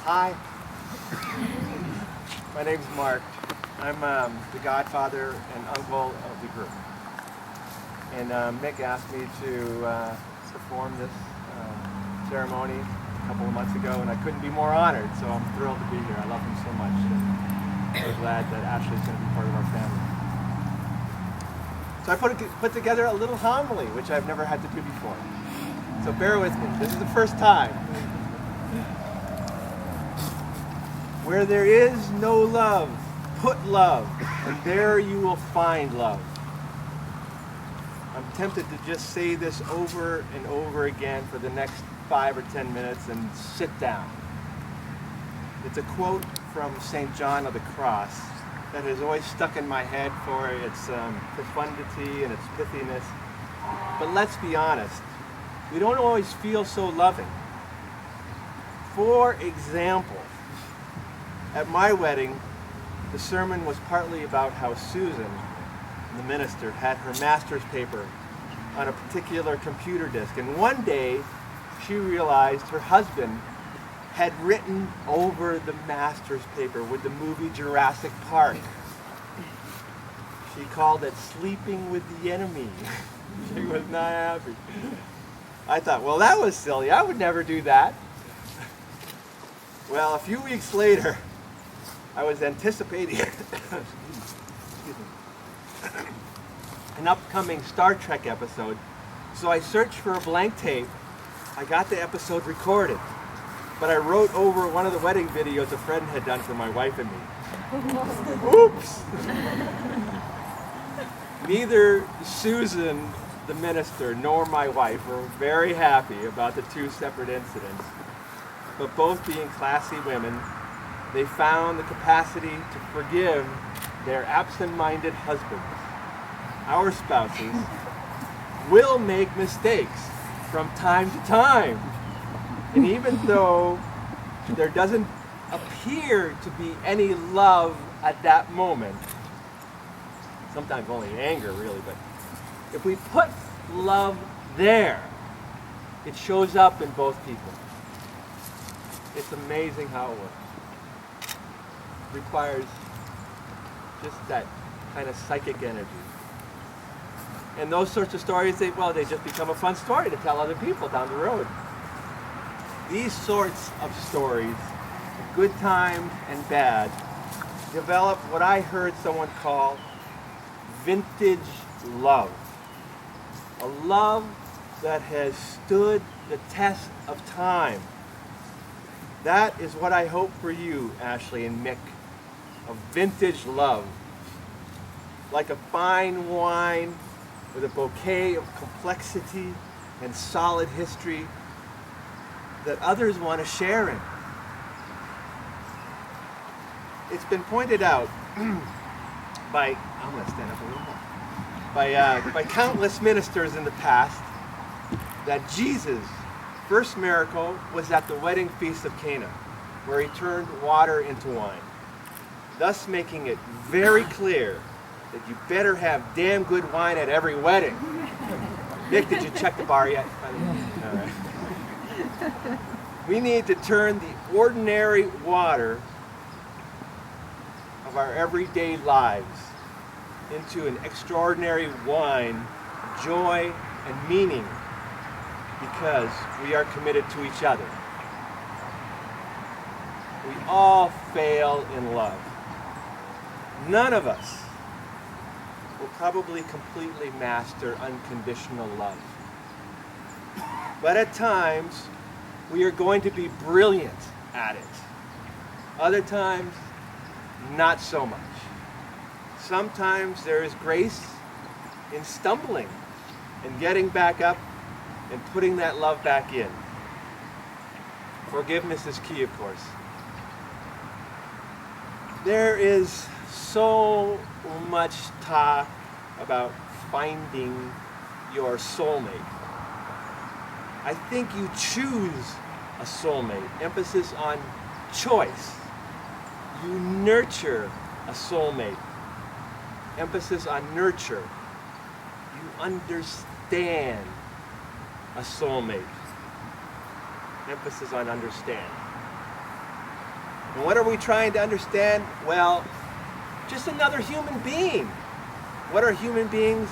Hi. My name's Mark. I'm the godfather and uncle of the group. And Mick asked me to perform this ceremony a couple of months ago, and I couldn't be more honored, so I'm thrilled to be here. I love him so much, and I'm glad that Ashley's going to be part of our family. So I put together a little homily, which I've never had to do before. So bear with me. This is the first time. Where there is no love, put love, and there you will find love. I'm tempted to just say this over and over again for the next 5 or 10 minutes and sit down. It's a quote from St. John of the Cross that has always stuck in my head for its profundity and its pithiness. But let's be honest, we don't always feel so loving. For example, at my wedding, the sermon was partly about how Susan, the minister, had her master's paper on a particular computer disk. And one day, she realized her husband had written over the master's paper with the movie Jurassic Park. She called it Sleeping with the Enemy. She was not happy. I thought, well, that was silly. I would never do that. Well, a few weeks later, I was anticipating an upcoming Star Trek episode, so I searched for a blank tape. I got the episode recorded, but I wrote over one of the wedding videos a friend had done for my wife and me. Oops! Neither Susan, the minister, nor my wife were very happy about the two separate incidents, but both being classy women, they found the capacity to forgive their absent-minded husbands. Our spouses will make mistakes from time to time. And even though there doesn't appear to be any love at that moment, sometimes only anger really, but if we put love there, it shows up in both people. It's amazing how it works. Requires just that kind of psychic energy. And those sorts of stories, they just become a fun story to tell other people down the road. These sorts of stories, good times and bad, develop what I heard someone call vintage love. A love that has stood the test of time. That is what I hope for you, Ashley and Mick. A vintage love, like a fine wine with a bouquet of complexity and solid history that others want to share in. It's been pointed out by, I'm going to stand up a little more, by countless ministers in the past that Jesus' first miracle was at the wedding feast of Cana, where he turned water into wine, thus making it very clear that you better have damn good wine at every wedding. Nick, did you check the bar yet? All right. We need to turn the ordinary water of our everyday lives into an extraordinary wine of joy and meaning because we are committed to each other. We all fail in love. None of us will probably completely master unconditional love. But at times, we are going to be brilliant at it. Other times, not so much. Sometimes there is grace in stumbling and getting back up and putting that love back in. Forgiveness is key, of course. There is so much talk about finding your soulmate. I think you choose a soulmate. Emphasis on choice. You nurture a soulmate. Emphasis on nurture. You understand a soulmate. Emphasis on understand. And what are we trying to understand? Well, just another human being. What are human beings?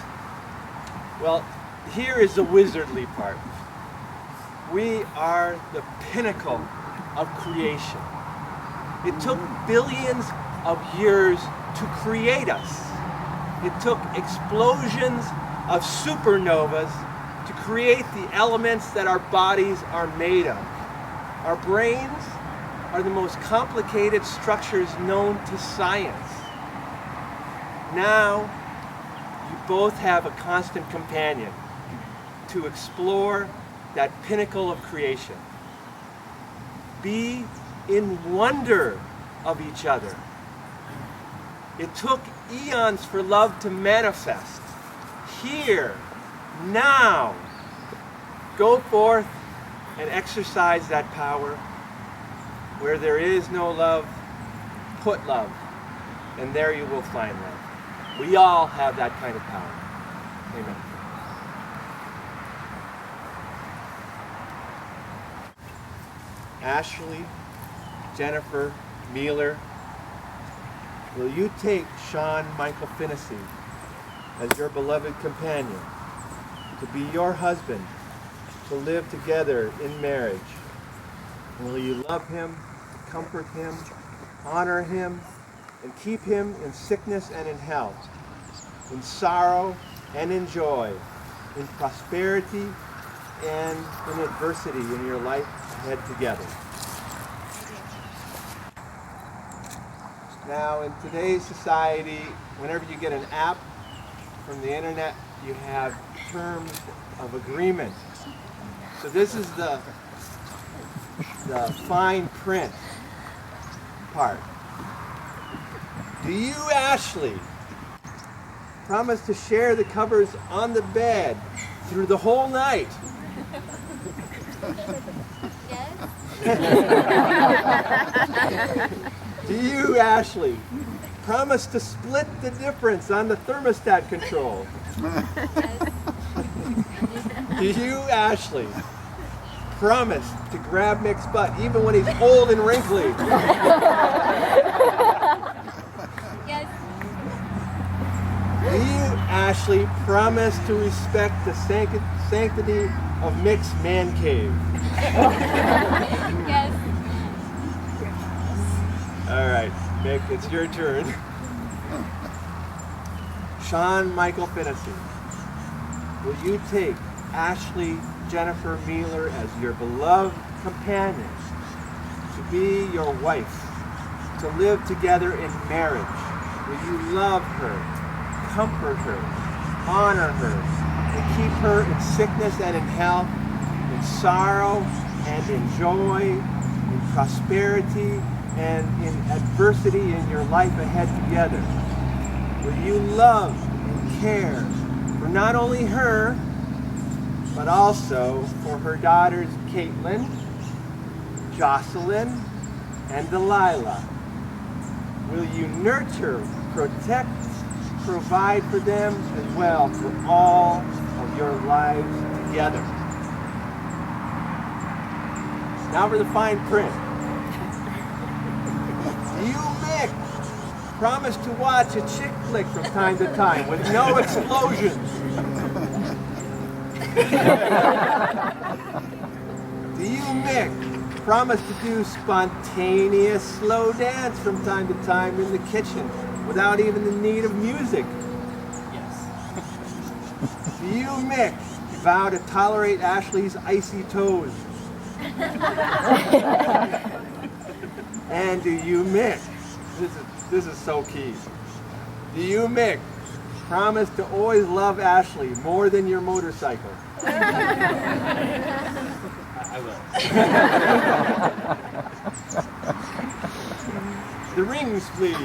Well, here is the wizardly part. We are the pinnacle of creation. It took billions of years to create us. It took explosions of supernovas to create the elements that our bodies are made of. Our brains are the most complicated structures known to science. Now, you both have a constant companion to explore that pinnacle of creation. Be in wonder of each other. It took eons for love to manifest. Here, now, go forth and exercise that power. Where there is no love, put love, and there you will find love. We all have that kind of power. Amen. Ashley, Jennifer, Mealer, will you take Sean Michael Finnessy as your beloved companion, to be your husband, to live together in marriage? And will you love him, comfort him, honor him, and keep him in sickness and in health, in sorrow and in joy, in prosperity and in adversity in your life ahead together? Now, in today's society, whenever you get an app from the internet, you have terms of agreement. So this is the fine print part. Do you, Ashley, promise to share the covers on the bed through the whole night? Yes. Do you, Ashley, promise to split the difference on the thermostat control? Yes. Do you, Ashley, promise to grab Mick's butt even when he's old and wrinkly? Yes. Do you, Ashley, promise to respect the sanctity of Mick's man cave? Yes. All right, Mick, it's your turn. Sean Michael Finnessy, will you take Ashley Jennifer Mealer as your beloved companion, to be your wife, to live together in marriage? Will you love her, comfort her, honor her, and keep her in sickness and in health, in sorrow and in joy, in prosperity and in adversity in your life ahead together? Will you love and care for not only her, but also for her daughters Caitlin, Jocelyn, and Delilah? Will you nurture, protect, provide for them as well for all of your lives together? Now for the fine print. Do you, Mick, promise to watch a chick flick from time to time with no explosions? Do you, Mick, promise to do spontaneous slow dance from time to time in the kitchen without even the need of music? Yes. Do you, Mick, vow to tolerate Ashley's icy toes? And do you, Mick, this is so key, do you, Mick, promise to always love Ashley more than your motorcycle? I will. The rings, please.